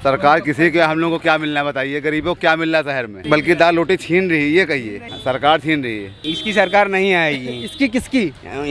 सरकार किसी के हम लोगों को क्या मिलना है बताइए, गरीबों को क्या मिल रहा है शहर में, बल्कि दाल रोटी छीन रही है, ये कहिए सरकार छीन रही है। इसकी सरकार नहीं आएगी। इसकी किसकी?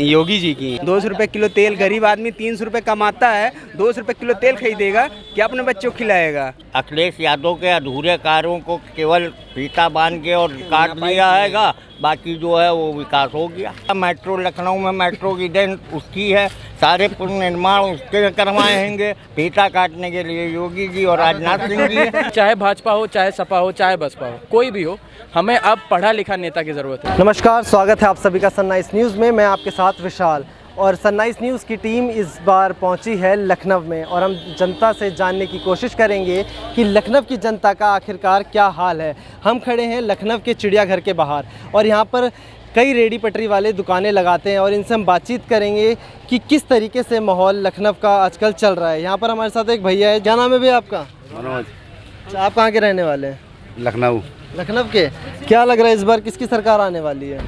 योगी जी की। 200 रुपए किलो तेल, गरीब आदमी 300 रुपए कमाता है, 200 रुपए किलो तेल खरीदेगा, क्या अपने बच्चों को खिलाएगा? अखिलेश यादव के अधूरे कार्यों को केवल फीता बांध के और काट दिया हैगा, बाकी जो है वो विकास हो गया। मेट्रो लखनऊ में मेट्रो की देन उसकी है, सारे पुल निर्माण उसके करवाएंगे, फीता काटने के लिए योगी जी और राजनाथ सिंह जी है। चाहे भाजपा हो, चाहे सपा हो, चाहे बसपा हो, कोई भी हो, हमें अब पढ़ा लिखा नेता की ज़रूरत है। नमस्कार, स्वागत है आप सभी का सनराइज न्यूज़ में। मैं आपके साथ विशाल और सनराइज न्यूज़ की टीम इस बार पहुंची है लखनऊ में और हम जनता से जानने की कोशिश करेंगे कि लखनऊ की जनता का आखिरकार क्या हाल है। हम खड़े हैं लखनऊ के चिड़ियाघर के बाहर और यहाँ पर कई रेडी पटरी वाले दुकानें लगाते हैं और इनसे हम बातचीत करेंगे कि किस तरीके से माहौल लखनऊ का आजकल चल रहा है। यहाँ पर हमारे साथ एक भैया है, क्या नाम है भैया आपका? मनोज। आप कहाँ के रहने वाले हैं? लखनऊ। लखनऊ के। क्या लग रहा है इस बार किसकी सरकार आने वाली है?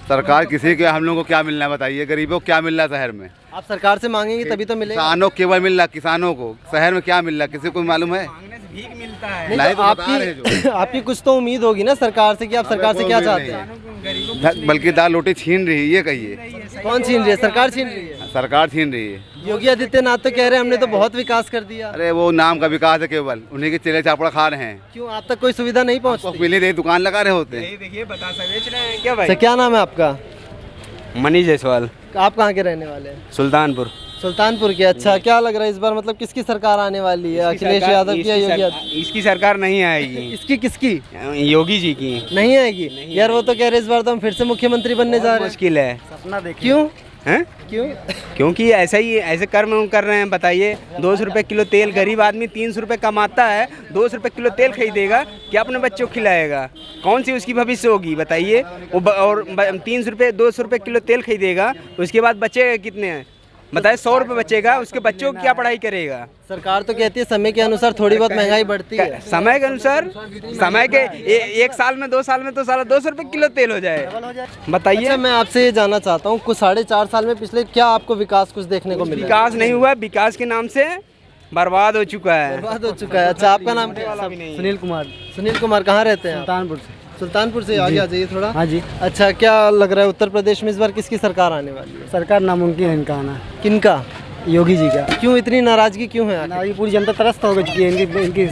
सरकार किसी के हम लोगों को क्या मिलना है बताइए, गरीबों को क्या मिल रहा है शहर में। आप सरकार से मांगेंगे तभी तो मिलेगा। किसानों को केवल मिल रहा, किसानों को शहर में क्या मिल रहा किसी को मालूम है? भीख मिलता है। नहीं तो आपकी कुछ तो उम्मीद होगी ना सरकार से कि आप सरकार से क्या चाहते हैं? बल्कि दाल रोटी छीन रही है, ये कहिए। कौन छीन रही है? सरकार छीन रही है। सरकार छीन रही है। योगी आदित्यनाथ तो कह रहे हैं हमने तो बहुत विकास कर दिया। अरे वो नाम का विकास है, केवल उन्हीं के चेले चापड़ा खा रहे हैं। क्यों आप तक कोई सुविधा नहीं पहुंचती? पहले दे दुकान लगा रहे होते हैं। देखिए बतासा बेच रहे हैं क्या भाई? अच्छा, क्या नाम है आपका? मनीष जायसवाल। आप कहाँ के रहने वाले हैं? सुल्तानपुर। सुल्तानपुर के। अच्छा, क्या लग रहा है इस बार मतलब किसकी सरकार आने वाली है? अखिलेश यादव की या योगी आदित्यनाथ? इसकी सरकार नहीं आएगी। इसकी किसकी? योगी जी की। नहीं आएगी यार, वो तो कह रहे इस बार तो हम फिर से मुख्यमंत्री बनने जा रहे हैं। मुश्किल है। सपना देखिए। क्यों हैं? क्यों? क्योंकि ऐसे कर्म कर रहे हैं। बताइए, 200 रुपए किलो तेल, गरीब आदमी 300 रुपए कमाता है, 200 रुपए किलो तेल खरीदेगा, क्या अपने बच्चों को खिलाएगा? कौन सी उसकी भविष्य होगी बताइए? और 300 रुपए 200 रुपए किलो तेल खरीदेगा, उसके बाद बचेगा कितने हैं बताइए? 100 रुपए बचेगा, उसके बच्चों की क्या पढ़ाई करेगा? सरकार तो कहती है समय के अनुसार थोड़ी बहुत महंगाई बढ़ती है। समय के अनुसार, समय के एक साल में 2 साल में तो साला 200 रुपए किलो तेल हो जाए। बताइए। अच्छा, मैं आपसे ये जानना चाहता हूँ कुछ 4.5 साल में पिछले क्या आपको विकास कुछ देखने को मिला? विकास नहीं हुआ, विकास के नाम से बर्बाद हो चुका है। बर्बाद हो चुका है। अच्छा, आपका नाम क्या? सुनील कुमार। सुनील कुमार, कहाँ रहते हैं? सुल्तानपुर से। सुल्तानपुर से। आगे आ जाइए थोड़ा। हाँ जी। अच्छा, क्या लग रहा है उत्तर प्रदेश में इस बार किसकी सरकार आने वाली है? सरकार नामुमकिन है इनका आना। किनका? योगी जी का। क्यों इतनी नाराजगी क्यों है? ये पूरी जनता त्रस्त हो चुकी है इनकी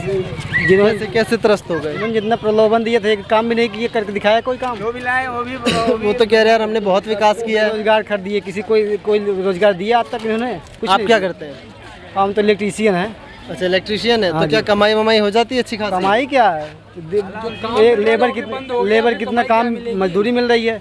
जिन्होंने कैसे त्रस्त हो गए? इन्होंने जितना प्रलोभन दिए थे, काम भी नहीं किए, करके दिखाया कोई काम। जो भी लाए वो भी वो तो कह रहे हैं यार हमने बहुत विकास किया है। रोजगार खरीद दिए, किसी कोई रोजगार दिया आज तक इन्होंने? आप क्या करते हैं? हम तो इलेक्ट्रीशियन है। अच्छा, इलेक्ट्रीशियन है। तो क्या कमाई वमाई हो जाती है अच्छी खासी? कमाई क्या है, लेबर कितना काम मजदूरी मिल रही है,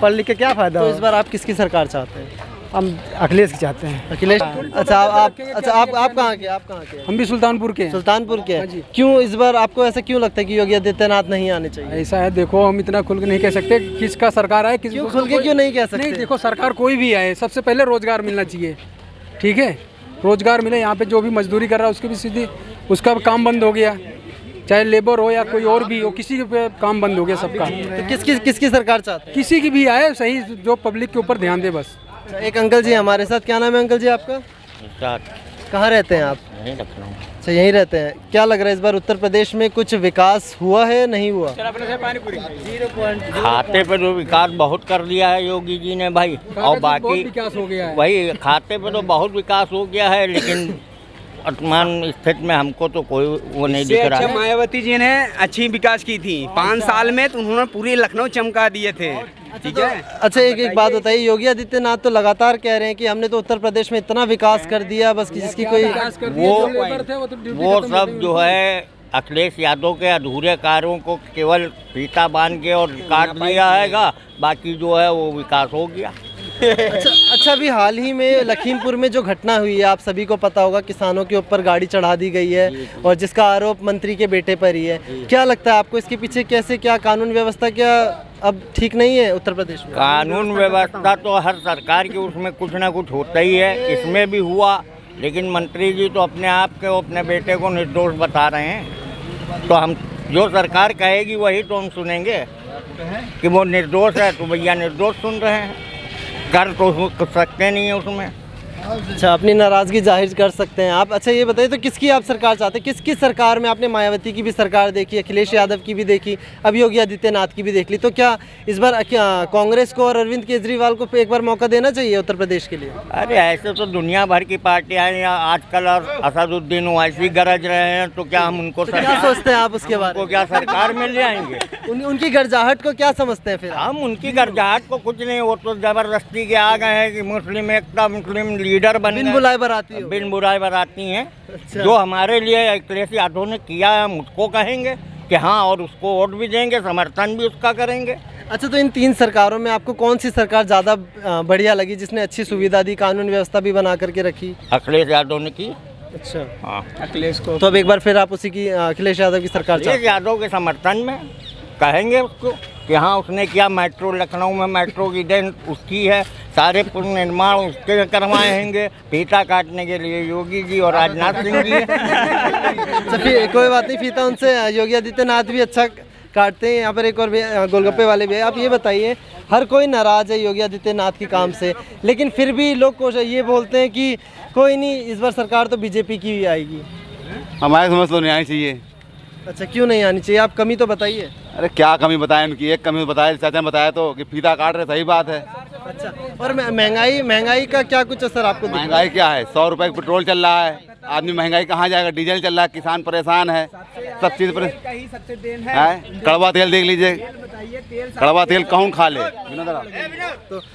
पढ़ लिख के क्या फायदा? तो इस बार आप किसकी सरकार चाहते हैं? हम अखिलेश की चाहते हैं। अखिलेश। अच्छा, आप कहाँ के? आप कहाँ के? हम भी सुल्तानपुर के। सुल्तानपुर के। क्यों इस बार आपको ऐसा क्यों लगता है कि योगी आदित्यनाथ नहीं आने चाहिए? ऐसा है, देखो हम इतना खुल के नहीं कह सकते किसका सरकार आए, क्यों खुल के क्यों नहीं कह सकते? नहीं, देखो सरकार कोई भी आए, सबसे पहले रोजगार मिलना चाहिए। ठीक है, रोजगार मिले। यहाँ पे जो भी मजदूरी कर रहा है उसकी भी सीधी उसका काम बंद हो गया, चाहे लेबर हो या कोई और भी हो, किसी पे काम बंद हो गया सबका। तो किसकी सरकार चाहते हैं? किसी की भी आए सही, जो पब्लिक के ऊपर ध्यान दे बस। एक अंकल जी हमारे साथ। क्या नाम है अंकल जी आपका? कहाँ रहते हैं आप? लखनऊ। अच्छा, यहीं रहते हैं। क्या लग रहा है इस बार उत्तर प्रदेश में कुछ विकास हुआ है नहीं हुआ? खाते पे तो विकास बहुत कर दिया है योगी जी ने भाई, और बाकी विकास हो गया है। वही खाते पे तो बहुत विकास हो गया है, लेकिन वर्तमान स्थिति में हमको तो कोई वो नहीं दिख रहा है। मायावती जी ने अच्छी विकास की थी 5 साल में, तो उन्होंने पूरी लखनऊ चमका दिए थे। ठीक है। अच्छा, एक बात बताइए, योगी आदित्यनाथ तो लगातार कह रहे हैं कि हमने तो उत्तर प्रदेश में इतना विकास कर दिया बस कि जिसकी कोई वो सब जो है अखिलेश यादव के अधूरे कार्यों को केवल फीता बांध के और काट दिया हैगा, बाकी जो है वो विकास हो गया। अच्छा, अभी हाल ही में लखीमपुर में जो घटना हुई है, आप सभी को पता होगा, किसानों के ऊपर गाड़ी चढ़ा दी गई है और जिसका आरोप मंत्री के बेटे पर ही है। क्या लगता है आपको इसके पीछे कैसे, क्या कानून व्यवस्था क्या अब ठीक नहीं है उत्तर प्रदेश में? कानून व्यवस्था तो हर सरकार की उसमें कुछ ना कुछ होता ही है, इसमें भी हुआ, लेकिन मंत्री जी तो अपने आप के अपने बेटे को निर्दोष बता रहे हैं। तो हम जो सरकार कहेगी वही तो हम सुनेंगे कि वो निर्दोष है, तो भैया निर्दोष सुन रहे हैं, कर तो सकते नहीं है उसमें। अच्छा, अपनी नाराज़गी जाहिर कर सकते हैं आप। अच्छा ये बताइए, तो किसकी आप सरकार चाहते हैं? किसकी सरकार में आपने मायावती की भी सरकार देखी, अखिलेश यादव की भी देखी, अब योगी आदित्यनाथ की भी देख ली, तो क्या इस बार कांग्रेस को और अरविंद केजरीवाल को एक बार मौका देना चाहिए उत्तर प्रदेश के लिए? अरे ऐसे तो दुनिया भर की पार्टियां हैं आजकल, और असदुद्दीन ओवैसी गरज रहे हैं, तो क्या हम उनको तो क्या सोचते हैं आप उसके बारे को क्या सरकार में ले आएंगे? उनकी गर्जाहट को क्या समझते हैं फिर? हम उनकी गर्जाहट को कुछ नहीं, वो तो जबरदस्ती के आ गए हैं कि मुस्लिम एकता, मुस्लिम लीडर बन बिन गए। बुलाए बराती हो। बिन बुराई बराती हैं। अच्छा। जो हमारे लिए अखिलेश यादव ने किया है, हम उसको कहेंगे कि हाँ, और उसको वोट भी देंगे, समर्थन भी उसका करेंगे। अच्छा, तो इन 3 सरकारों में आपको कौन सी सरकार ज़्यादा बढ़िया लगी, जिसने अच्छी सुविधा दी, कानून व्यवस्था भी बना करके रखी? अखिलेश यादव ने की। अच्छा, हाँ, अखिलेश को तो अब एक बार फिर आप उसी की अखिलेश यादव की सरकार अखिलेश चाहते हैं? यादव के समर्थन में कहेंगे उसको कि हाँ, उसने किया। मेट्रो लखनऊ में मेट्रो की देन उसकी है, सारे पुनर्निर्माण उसके करवाएंगे। फीता काटने के लिए योगी जी और राजनाथ सिंह जी अच्छा, फिर कोई बात नहीं, फीता उनसे योगी आदित्यनाथ भी अच्छा काटते हैं। यहाँ पर एक और गोलगप्पे वाले भी है। आप ये बताइए, हर कोई नाराज़ है योगी आदित्यनाथ के काम से, लेकिन फिर भी लोग ये बोलते हैं कि कोई नहीं, इस बार सरकार तो बीजेपी की ही आएगी। हमारे समझ तो नहीं आनी चाहिए। अच्छा, क्यों नहीं आनी चाहिए? आप कमी तो बताइए। अरे क्या कमी बताएं उनकी? एक कमी बताया, चाचा ने बताया तो कि फीता काट रहे, सही बात है। अच्छा, और महंगाई का क्या कुछ असर आपको दिख रहा है? महंगाई क्या है? 100 रुपए का पेट्रोल चल रहा है, आदमी महंगाई कहाँ जाएगा? डीजल चल रहा है, किसान परेशान है, सब चीज़ पर है। कड़वा तेल देख लीजिए, कड़वा तेल कौन खा ले?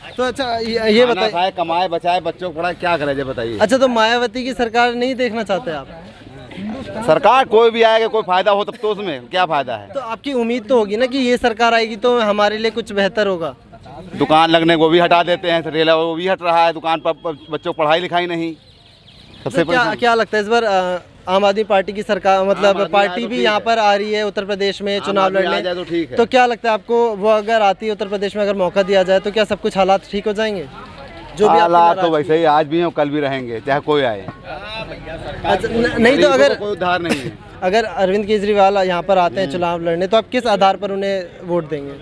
तो अच्छा ये बताइए, खाए, कमाए, बचाए, बच्चों को पढ़ाए, क्या करे बताइए? अच्छा, तो मायावती की सरकार नहीं देखना चाहते आप? सरकार कोई भी आएगा, कोई फायदा हो तब तो उसमें क्या फायदा है? तो आपकी उम्मीद तो होगी ना कि ये सरकार आएगी तो हमारे लिए कुछ बेहतर होगा। दुकान लगने को भी हटा देते हैं, रेला वो भी हट रहा है, दुकान पर बच्चों को पढ़ाई लिखाई नहीं। सबसे तो क्या लगता है इस बार आम आदमी पार्टी की सरकार, मतलब पार्टी भी यहाँ पर आ रही है उत्तर प्रदेश में चुनाव लड़ने, तो ठीक है। तो क्या लगता है आपको, वो अगर आती है उत्तर प्रदेश में, अगर मौका दिया जाए तो क्या सब कुछ हालात ठीक हो जाएंगे? जो भी हालात तो वैसे ही आज भी हैं, कल भी रहेंगे, चाहे कोई आए। अच्छा, नहीं तो अगर कोई उधार नहीं है। अगर अरविंद केजरीवाल यहाँ पर आते हैं चुनाव लड़ने, तो आप किस आधार पर उन्हें वोट देंगे?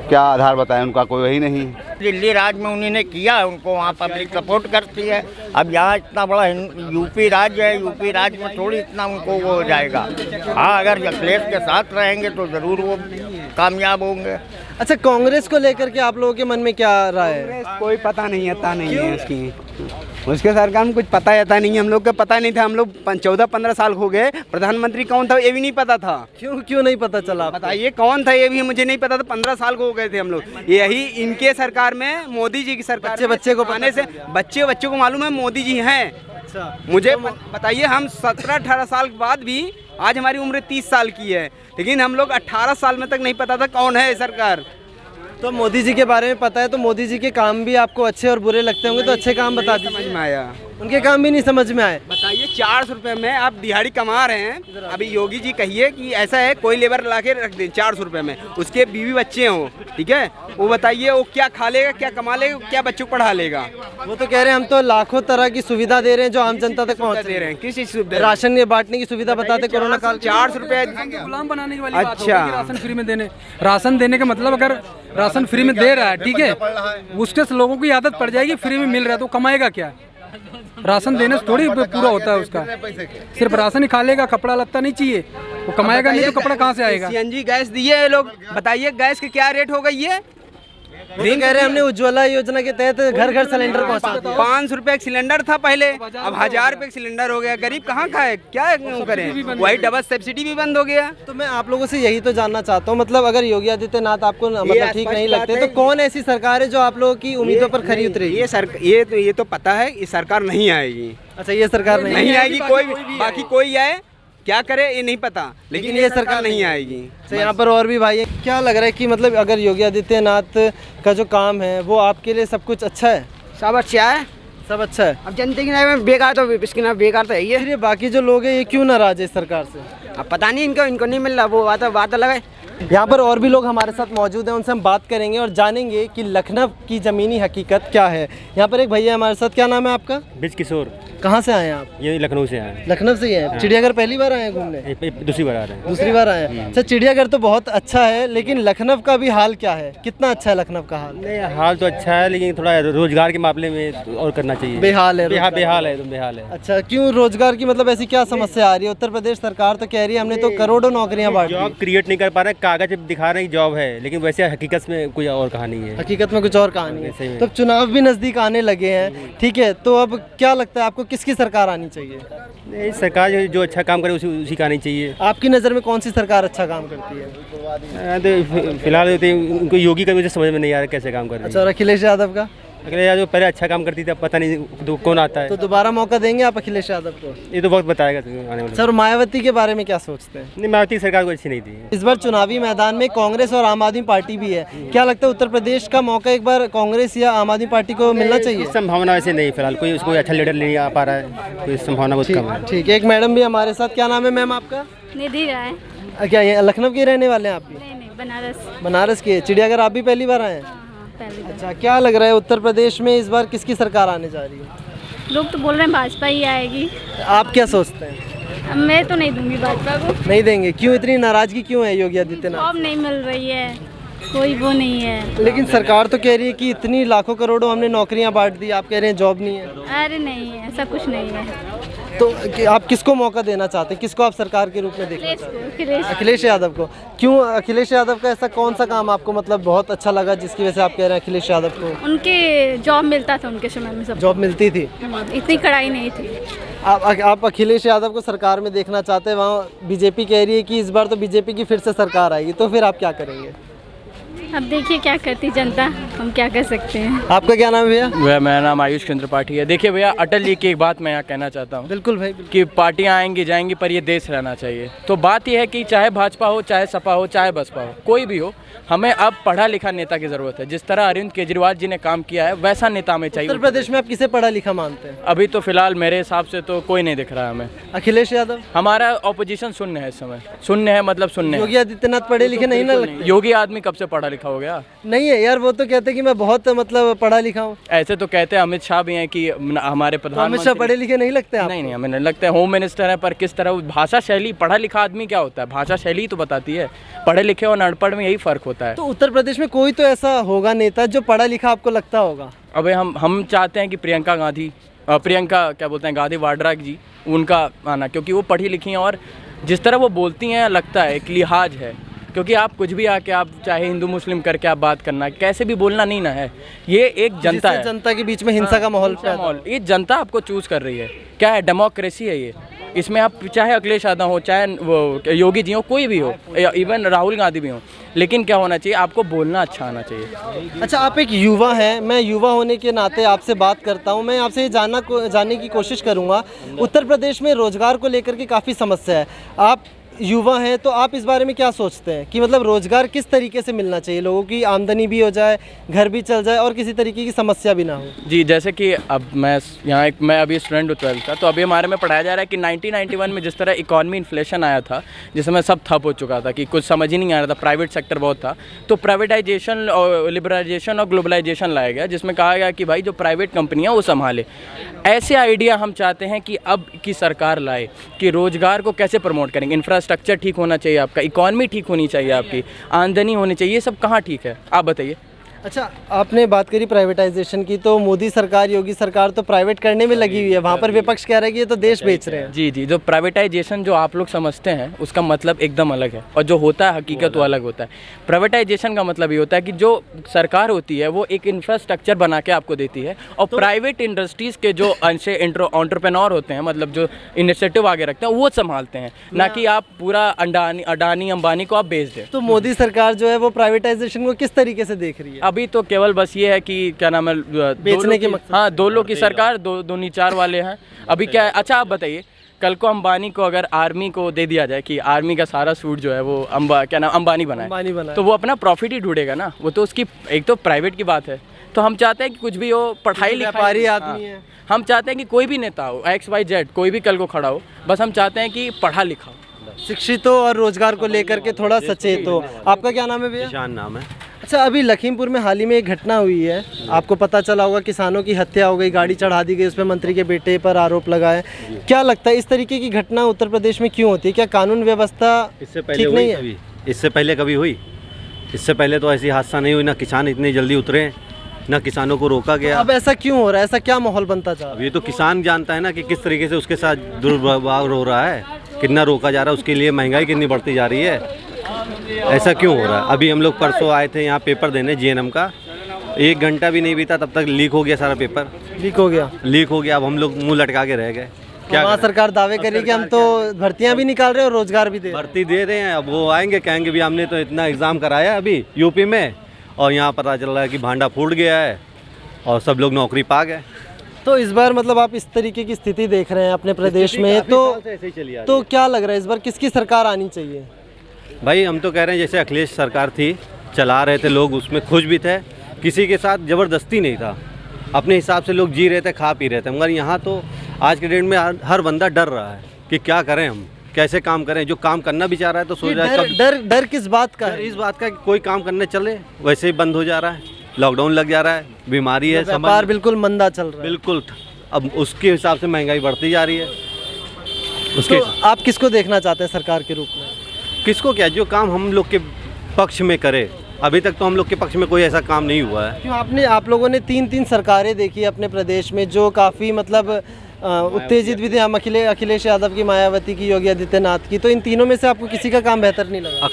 क्या आधार बताएं, उनका कोई वही नहीं। दिल्ली राज्य में उन्होंने किया है, उनको वहाँ पब्लिक सपोर्ट करती है। अब यहाँ इतना बड़ा यूपी राज्य है, यूपी राज्य में थोड़ी इतना उनको वो हो जाएगा। हाँ, अगर अखिलेश के साथ रहेंगे तो ज़रूर वो कामयाब होंगे। अच्छा, कांग्रेस को लेकर के आप लोगों के मन में क्या राय है? कोई पता नहीं आता नहीं है उसकी, उसके सरकार में कुछ पता आता नहीं है। हम लोग का पता नहीं था, हम लोग 14-15 साल हो गए। प्रधानमंत्री कौन था ये भी नहीं पता था। क्यों नहीं पता चला? बताइए कौन था, ये भी मुझे नहीं पता था। 15 साल को हो गए थे हम लोग। यही इनके सरकार में, मोदी जी की सरकार, बच्चे को आने से बच्चों को मालूम है मोदी जी हैं। अच्छा, मुझे बताइए, हम 17-18 साल के बाद भी, आज हमारी उम्र 30 साल की है, लेकिन हम लोग 18 साल में तक नहीं पता था कौन है सरकार। तो मोदी जी के बारे में पता है, तो मोदी जी के काम भी आपको अच्छे और बुरे लगते होंगे, तो अच्छे काम बता दीजिए। समझ में आया? उनके काम भी नहीं समझ में आए। बताइए, 400 रुपये में आप दिहाड़ी कमा रहे हैं। अभी योगी जी कहिए कि ऐसा है, कोई लेबर ला के रख दे 400 रुपये में, उसके बीवी बच्चे हों, ठीक है, वो बताइए वो क्या खा लेगा, क्या कमा लेगा, क्या बच्चों को पढ़ा लेगा? वो तो कह रहे हैं हम तो लाखों तरह की सुविधा दे रहे हैं जो आम जनता तक पहुंच दे रहे हैं। किस चीज़ सुविधा? राशन के बांटने की सुविधा बताते कोरोना काल। 400 रुपये गुलाम बनाने की वाली बात अच्छा। होगी कि राशन फ्री में देने, राशन देने का मतलब, अगर राशन फ्री में दे रहा है, ठीक है, उसके लोगों की आदत पड़ जाएगी, फ्री में मिल रहा है तो कमाएगा क्या? राशन देने से थोड़ी पूरा होता है उसका। सिर्फ राशन ही खा लेगा, कपड़ा लत्ता नहीं चाहिए, वो कमाएगा नहीं तो कपड़ा कहाँ से आएगा? सीएनजी गैस दिए है लोग, बताइए गैस की क्या रेट हो गई है? कह रहे हैं हमने उज्ज्वला योजना के तहत घर घर सिलेंडर पहुंचा दिया। 500 रुपए का सिलेंडर था पहले, अब 1000 रुपए का सिलेंडर हो गया। गरीब कहाँ खाए, क्या करें? वही डबल सब्सिडी भी बंद हो गया। तो मैं आप लोगों से यही तो जानना चाहता हूँ, मतलब अगर योगी आदित्यनाथ आपको मतलब ठीक नहीं लगते, तो कौन ऐसी सरकार है जो आप लोगों की उम्मीदों पर खरी उतरेगी? ये तो पता है, ये सरकार नहीं आएगी। अच्छा, ये सरकार नहीं आएगी, कोई बाकी कोई आए क्या करे ये नहीं पता, लेकिन ये सरकार नहीं आएगी। तो यहाँ पर और भी भाई है, क्या लग रहा है कि मतलब अगर योगी आदित्यनाथ का जो काम है वो आपके लिए सब कुछ अच्छा है? सब अच्छा है, सब अच्छा है। अब जनता की में बेकार तो इसके ना बेकार तो है ही है। फिर ये बाकी जो लोग हैं ये क्यों नाराज है इस सरकार से? अब पता नहीं, इनको नहीं मिल रहा, वो बात अलग है। यहाँ पर और भी लोग हमारे साथ मौजूद हैं, उनसे हम बात करेंगे और जानेंगे कि लखनऊ की ज़मीनी हकीकत क्या है। यहाँ पर एक भैया हमारे साथ, क्या नाम है आपका? ब्रिज किशोर। कहाँ से आए हैं आप? ये लखनऊ से आए लखनऊ से ही हैं। चिड़ियाघर पहली बार आए हैं घूमने? दूसरी बार आ रहे हैं। दूसरी बार आए हैं। अच्छा, चिड़ियाघर तो बहुत अच्छा है, लेकिन लखनऊ का भी हाल क्या है? कितना अच्छा है लखनऊ का हाल? नहीं, हाल तो अच्छा है, लेकिन थोड़ा रोजगार के मामले में और करना चाहिए। बेहाल है बेहाल रोजगार। बेहाल है। अच्छा, क्यों रोजगार की मतलब ऐसी क्या समस्या आ रही है? उत्तर प्रदेश सरकार तो कह रही है हमने तो करोड़ों नौकरियां बांटी। जॉब क्रिएट नहीं कर पा रहे, कागज दिखा रहे हैं जॉब है, लेकिन वैसे हकीकत में कोई और कहानी है। हकीकत में कुछ और कहानी सही है। में। तो चुनाव भी नजदीक आने लगे हैं, ठीक है, तो अब क्या लगता है आपको किसकी सरकार आनी चाहिए? नहीं, सरकार जो अच्छा काम करे उसी का आनी चाहिए। आपकी नज़र में कौन सी सरकार अच्छा काम करती है? तो फिलहाल तो उनको योगी का मुझे समझ में नहीं आ रहा कैसे काम कर रहे अच्छा, और अखिलेश यादव का? अगले यार जो पहले अच्छा काम करती थी, अब पता नहीं तो कौन आता है। तो दोबारा मौका देंगे आप अखिलेश यादव को? ये तो वक्त बताएगा आने वाले। सर, मायावती के बारे में क्या सोचते हैं? नहीं, मायावती की सरकार को अच्छी नहीं थी। इस बार चुनावी मैदान में कांग्रेस और आम आदमी पार्टी भी है, क्या लगता है उत्तर प्रदेश का मौका एक बार कांग्रेस या आम आदमी पार्टी को मिलना चाहिए? संभावना वैसे नहीं, फिलहाल कोई उसको अच्छा लीडर नहीं आ पा रहा है, कोई संभावना बहुत कम है। ठीक है, एक मैडम भी हमारे साथ, क्या नाम है मैम आपका? निधि राय। क्या ये लखनऊ के रहने वाले हैं आप भी? नहीं, बनारस। बनारस के। चिड़ियाघर आप भी पहली बार आए हैं? पहली बार। अच्छा, क्या लग रहा है उत्तर प्रदेश में इस बार किसकी सरकार आने जा रही है? लोग तो बोल रहे हैं भाजपा ही आएगी। आप क्या सोचते हैं? अब मैं तो नहीं दूंगी भाजपा को। नहीं देंगे? क्यों, इतनी नाराजगी क्यों है योगी आदित्यनाथ? जॉब नहीं मिल रही है, कोई वो नहीं है। लेकिन सरकार तो कह रही है कि इतनी लाखों करोड़ों हमने नौकरियां बांट दी, आप कह रहे हैं जॉब नहीं है। अरे नहीं है, ऐसा कुछ नहीं है। तो आप किसको मौका देना चाहते हैं? किसको आप सरकार के रूप में देखना चाहते हैं? अखिलेश। अखिलेश यादव को। क्यों अखिलेश यादव का ऐसा कौन सा काम आपको मतलब बहुत अच्छा लगा जिसकी वजह से आप कह रहे हैं अखिलेश यादव को? उनके जॉब मिलता था उनके समय में, सब जॉब मिलती थी? इतनी कड़ाई नहीं थी। आप अखिलेश यादव को सरकार में देखना चाहते हैं, वहाँ बीजेपी कह रही है कि इस बार तो बीजेपी की फिर से सरकार आएगी, तो फिर आप क्या करेंगे? अब देखिए क्या करती जनता, हम क्या कर सकते हैं। आपका क्या नाम है भैया? भैया मेरा नाम आयुष चंद्र पाठी है। देखिए भैया, अटल जी की एक बात मैं यहाँ कहना चाहता हूँ। बिल्कुल भाई, बिल्कुल। कि पार्टियाँ आएंगी जाएंगी, पर ये देश रहना चाहिए। तो बात यह है कि चाहे भाजपा हो, चाहे सपा हो, चाहे बसपा हो, कोई भी हो, हमें अब पढ़ा लिखा नेता की ज़रूरत है। जिस तरह अरविंद केजरीवाल जी ने काम किया है, वैसा नेता हमें चाहिए। उत्तर प्रदेश में आप किसे पढ़ा लिखा मानते हैं? अभी तो फिलहाल मेरे हिसाब से तो कोई नहीं दिख रहा है हमें। अखिलेश यादव? हमारा ऑपोजिशन शून्य है इस समय। शून्य है मतलब शून्य है। योगी आदित्यनाथ पढ़े लिखे नहीं ना लगते? योगी आदमी कब से पढ़ा लिखा हो गया? नहीं है यार, वो तो कहते हैं कि मैं बहुत मतलब पढ़ा लिखा हूँ। ऐसे तो कहते हैं अमित शाह भी हैं कि हमारे अमित शाह प्रधानमंत्री पढ़े लिखे नहीं लगते आप? नहीं, हमें नहीं लगता है। होम मिनिस्टर है, पर किस तरह भाषा शैली, पढ़ा लिखा आदमी क्या होता है, भाषा शैली तो बताती है। पढ़े लिखे और अनपढ़ में यही फर्क होता है। तो उत्तर प्रदेश में कोई तो ऐसा होगा नेता जो पढ़ा लिखा आपको लगता होगा? अब हम चाहते हैं कि प्रियंका क्या बोलते हैं, गांधी वाड्रा जी, उनका आना, क्योंकि वो पढ़ी लिखी हैं और जिस तरह वो बोलती हैं लगता है एक लिहाज है। क्योंकि आप कुछ भी आके आप चाहे हिंदू मुस्लिम करके आप बात करना, कैसे भी बोलना नहीं ना है। ये एक जनता है, जनता के बीच में हिंसा का माहौल ये जनता आपको चूज कर रही है। क्या है, डेमोक्रेसी है ये। इसमें आप चाहे अखिलेश यादव हो, चाहे वो योगी जी हो, कोई भी हो, इवन राहुल गांधी भी हो, लेकिन क्या होना चाहिए, आपको बोलना अच्छा आना चाहिए। अच्छा, आप एक युवा हैं, मैं युवा होने के नाते आपसे बात करता हूं। मैं आपसे ये जानने की कोशिश करूंगा, उत्तर प्रदेश में रोजगार को लेकर के काफ़ी समस्या है। आप युवा हैं, तो आप इस बारे में क्या सोचते हैं कि मतलब रोजगार किस तरीके से मिलना चाहिए, लोगों की आमदनी भी हो जाए, घर भी चल जाए और किसी तरीके की समस्या भी ना हो? जी, जैसे कि अब मैं अभी स्टूडेंट हूँ 12th का, तो अभी हमारे में पढ़ाया जा रहा है कि 1991 में जिस तरह इकॉनमी इन्फ्लेशन आया था, जिस समय सब ठप हो चुका था कि कुछ समझ ही नहीं आ रहा था, प्राइवेट सेक्टर बहुत था, तो प्राइवेटाइजेशन और लिबरलाइजेशन और ग्लोबलाइजेशन लाया गया, जिसमें कहा गया कि भाई जो प्राइवेट कंपनियाँ वो संभाले। ऐसे आइडिया हम चाहते हैं कि अब की सरकार लाए कि रोजगार को कैसे प्रमोट करेंगे। इंफ्रास्ट्रक्चर ठीक होना चाहिए आपका, इकॉनमी ठीक होनी चाहिए, आपकी आमदनी होनी चाहिए, ये सब कहाँ ठीक है, आप बताइए। अच्छा, आपने बात करी प्राइवेटाइजेशन की, तो मोदी सरकार, योगी सरकार तो प्राइवेट करने में लगी हुई है। वहाँ पर विपक्ष कह रहा है कि ये तो देश बेच रहे हैं। जी, जो प्राइवेटाइजेशन जो आप लोग समझते हैं उसका मतलब एकदम अलग है, और जो होता है हकीकत वो अलग होता है। प्राइवेटाइजेशन का मतलब ये होता है कि जो सरकार होती है वो एक इंफ्रास्ट्रक्चर बना के आपको देती है, और प्राइवेट इंडस्ट्रीज़ के जो एंटरप्रेन्योर होते हैं, मतलब जो इनिशिएटिव आगे रखते हैं, वो संभालते हैं, ना कि आप पूरा अडानी अंबानी को आप बेच दें। तो मोदी सरकार जो है वो प्राइवेटाइजेशन को किस तरीके से देख रही है? अभी तो केवल बस ये है कि क्या नाम है, बेचने के मकसद। हाँ, दो लोग की सरकार, दो नीचार वाले हैं अभी। क्या है, अच्छा आप बताइए, कल को अंबानी को अगर आर्मी को दे दिया जाए कि आर्मी का सारा सूट जो है वो अंबानी बनाए, तो वो अपना प्रॉफिट ही ढूंढेगा ना। वो तो उसकी एक तो प्राइवेट की बात है। तो हम चाहते हैं कि कुछ भी हो, पढ़ाई लिखाई आदमी है। हम चाहते हैं कि कोई भी नेता हो, XYZ कोई भी कल को खड़ा हो, बस हम चाहते हैं कि पढ़ा लिखा हो, शिक्षित हो और रोजगार को लेकर के थोड़ा सचेत हो। आपका क्या नाम है भैया? निशान नाम है। अच्छा, अभी लखीमपुर में हाल ही में एक घटना हुई है, आपको पता चला होगा, किसानों की हत्या हो गई, गाड़ी चढ़ा दी गई, उस पर मंत्री के बेटे पर आरोप लगाए। क्या लगता है इस तरीके की घटना उत्तर प्रदेश में क्यों होती है? क्या कानून व्यवस्था ठीक नहीं है? इससे पहले कभी हुई? इससे पहले तो ऐसी हादसा नहीं हुई, ना किसान इतनी जल्दी उतरे, ना किसानों को रोका गया। अब ऐसा क्यों हो रहा है? ऐसा क्या माहौल बनता जा रहा है? ये तो किसान जानता है ना कि किस तरीके से उसके साथ दुर्व्यवहार हो रहा है, कितना रोका जा रहा है, उसके लिए महंगाई कितनी बढ़ती जा रही है। ऐसा क्यों हो रहा है? अभी हम लोग परसों आए थे यहाँ पेपर देने जीएनएम का, 1 घंटा भी नहीं बीता तब तक लीक हो गया, सारा पेपर लीक हो गया। अब हम लोग मुंह लटका के रह गए। क्या वहाँ सरकार दावे कर रही है कि हम तो भर्तियां भी निकाल रहे हैं और रोजगार भी दे रहे हैं। भर्ती दे रहे हैं, अब वो आएंगे कहेंगे भी हमने तो इतना एग्ज़ाम कराया अभी यूपी में, और यहाँ पता चल रहा है कि भांडा फूट गया है और सब लोग नौकरी पा गए। तो इस बार मतलब आप इस तरीके की स्थिति देख रहे हैं अपने प्रदेश में, तो क्या लग रहा है इस बार किसकी सरकार आनी चाहिए? भाई हम तो कह रहे हैं जैसे अखिलेश सरकार थी, चला रहे थे लोग, उसमें खुश भी थे, किसी के साथ ज़बरदस्ती नहीं था, अपने हिसाब से लोग जी रहे थे, खा पी रहे थे। मगर यहाँ तो आज के डेट में हर बंदा डर रहा है कि क्या करें, हम कैसे काम करें। जो काम करना भी चाह रहा है तो सोच रहा है डर किस बात का है? इस बात का कि कोई काम करने चले वैसे ही बंद हो जा रहा है, लॉकडाउन लग जा रहा है, बीमारी है, व्यापार बिल्कुल मंदा चल रहा है। बिल्कुल, अब उसके हिसाब से महंगाई बढ़ती जा रही है। उसके तो आप किसको देखना चाहते हैं सरकार के रूप में? किसको क्या, जो काम हम लोग के पक्ष में करे। अभी तक तो हम लोग के पक्ष में कोई ऐसा काम नहीं हुआ है। क्यों आप लोगों ने 3 सरकारें देखी अपने प्रदेश में जो काफ़ी मतलब उत्तेजित भी थे, हम अखिलेश यादव की, मायावती की, योगी आदित्यनाथ की, तो इन तीनों में से आपको किसी का काम बेहतर नहीं लगा?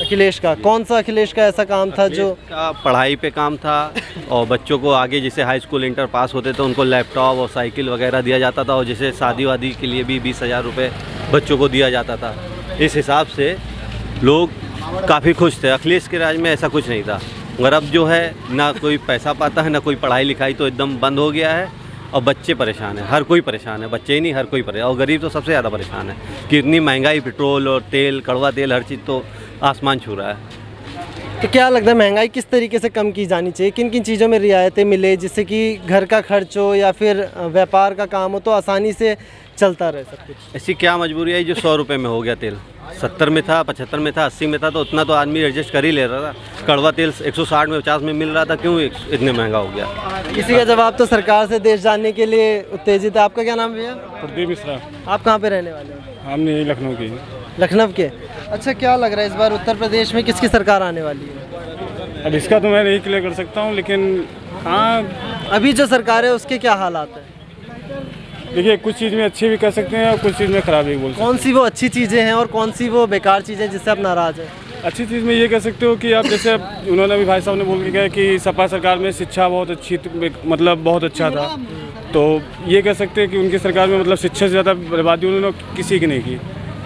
अखिलेश का कौन सा अखिलेश का ऐसा काम था जो पढ़ाई पे काम था, और बच्चों को आगे जैसे हाई स्कूल इंटर पास होते थे उनको लैपटॉप और साइकिल वगैरह दिया जाता था, और जैसे शादी वादी के लिए भी 20,000 रुपये बच्चों को दिया जाता था। इस हिसाब से लोग काफ़ी खुश थे। अखिलेश के राज में ऐसा कुछ नहीं था। मगर अब जो है ना कोई पैसा पाता है, ना कोई पढ़ाई लिखाई, तो एकदम बंद हो गया है, और बच्चे परेशान हैं, हर कोई परेशान है, बच्चे ही नहीं हर कोई परेशान, और गरीब तो सबसे ज़्यादा परेशान है कि इतनी महंगाई, पेट्रोल और तेल, कड़वा तेल, हर चीज़ तो आसमान छू रहा है। तो क्या लगता है महंगाई किस तरीके से कम की जानी चाहिए? किन किन चीज़ों में रियायतें मिले जिससे कि घर का खर्च हो या फिर व्यापार का काम हो तो आसानी से चलता रहे सब कुछ? ऐसी क्या मजबूरी है जो 100 रुपये में हो गया तेल? 70 में था, 75 में था, 80 में था, तो उतना तो आदमी एडजस्ट कर ही ले रहा था। कड़वा तेल 160 में 50 में मिल रहा था, क्यों इतने महंगा हो गया? इसी का जवाब तो सरकार से देश जानने के लिए उत्तेजित है। आपका क्या नाम है भैया? प्रदीप मिश्रा। आप कहाँ पे रहने वाले हैं? हम यही लखनऊ के। लखनऊ के। अच्छा, क्या लग रहा है इस बार उत्तर प्रदेश में किसकी सरकार आने वाली है? अब इसका तो मैं नहीं क्लियर कर सकता हूँ, लेकिन हाँ अभी जो सरकार है उसके क्या हालात हैं? देखिए, कुछ चीज़ में अच्छी भी कर सकते हैं और कुछ चीज़ में खराब भी बोल सकते हैं। कौन सी वो अच्छी चीज़ें हैं और कौन सी वो बेकार चीज़ें हैं जिससे आप नाराज़ हैं? अच्छी चीज़ में ये कह सकते हो कि आप जैसे उन्होंने अभी भाई साहब ने बोल के गया कि सपा सरकार में शिक्षा बहुत अच्छी, मतलब बहुत अच्छा था, तो ये कह सकते हैं कि उनकी सरकार में मतलब शिक्षा से ज़्यादा बर्बादी उन्होंने किसी की नहीं की।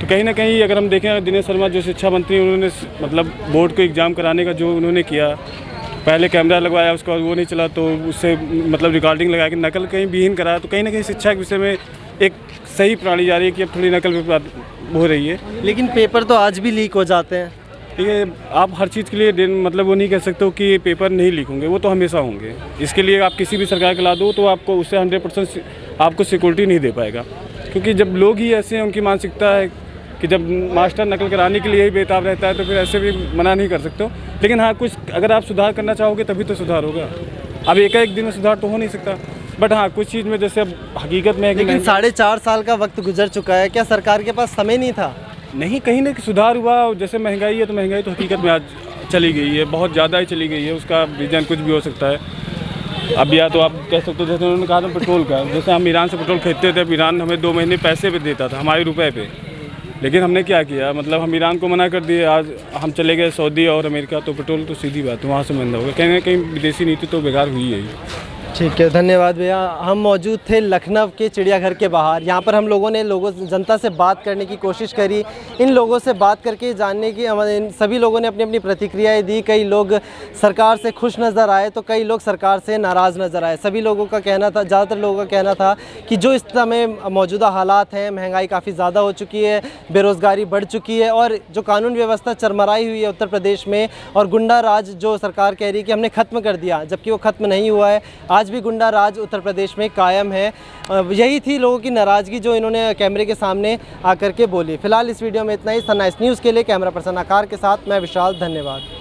तो कहीं ना कहीं अगर हम देखें, दिनेश शर्मा जो शिक्षा मंत्री, उन्होंने मतलब बोर्ड को एग्ज़ाम कराने का जो उन्होंने किया, पहले कैमरा लगवाया, उसके बाद वो नहीं चला तो उससे मतलब रिकॉर्डिंग लगा के नकल कहीं विहीन कराया, तो कहीं ना कहीं शिक्षा के विषय में एक सही प्रणाली जा रही है कि अब थोड़ी नकल हो रही है। लेकिन पेपर तो आज भी लीक हो जाते हैं। ठीक है, आप हर चीज़ के लिए मतलब वो नहीं कह सकते हो कि पेपर नहीं लीक होंगे, वो तो हमेशा होंगे। इसके लिए आप किसी भी सरकार को ला दो तो आपको उससे 100% आपको सिक्योरिटी नहीं दे पाएगा, क्योंकि जब लोग ही ऐसे हैं, उनकी मानसिकता है कि जब मास्टर नकल कराने के लिए ही बेताब रहता है तो फिर ऐसे भी मना नहीं कर सकते हो। लेकिन हाँ, कुछ अगर आप सुधार करना चाहोगे तभी तो सुधार होगा। अब एक दिन में सुधार तो हो नहीं सकता, बट हाँ कुछ चीज़ में जैसे अब हकीकत में है कि लेकिन 4.5 साल का वक्त गुजर चुका है, क्या सरकार के पास समय नहीं था? नहीं, कहीं ना सुधार हुआ। जैसे महंगाई है तो महंगाई तो हकीकत में आज चली गई है, बहुत ज़्यादा ही चली गई है, उसका रीज़न कुछ भी हो सकता है। अब या तो आप कह सकते हो जैसे उन्होंने कहा था पेट्रोल का, जैसे हम ईरान से पेट्रोल खरीदते थे, ईरान हमें 2 महीने पैसे पे देता था, हमारे रुपए पे, लेकिन हमने क्या किया, मतलब हम ईरान को मना कर दिए, आज हम चले गए सऊदी और अमेरिका, तो पेट्रोल तो सीधी बात है वहाँ से महंगा होगा। कहीं ना कहीं विदेशी नीति तो बेकार हुई है। ठीक है, धन्यवाद भैया। हम मौजूद थे लखनऊ के चिड़ियाघर के बाहर। यहाँ पर हम लोगों ने जनता से बात करने की कोशिश करी, इन लोगों से बात करके जानने की, सभी लोगों ने अपनी अपनी प्रतिक्रियाएं दी। कई लोग सरकार से खुश नज़र आए तो कई लोग सरकार से नाराज़ नज़र आए। सभी लोगों का कहना था, ज़्यादातर लोगों का कहना था कि जो इस समय मौजूदा हालात हैं, महंगाई काफ़ी ज़्यादा हो चुकी है, बेरोज़गारी बढ़ चुकी है और जो कानून व्यवस्था चरमराई हुई है उत्तर प्रदेश में, और गुंडा राज जो सरकार कह रही है कि हमने ख़त्म कर दिया, जबकि वो ख़त्म नहीं हुआ है। आज भी गुंडा राज उत्तर प्रदेश में कायम है। यही थी लोगों की नाराज़गी जो इन्होंने कैमरे के सामने आकर के बोली। फिलहाल इस वीडियो में इतना ही। सनराइज न्यूज़ के लिए कैमरा पर्सन आकार के साथ मैं विशाल, धन्यवाद।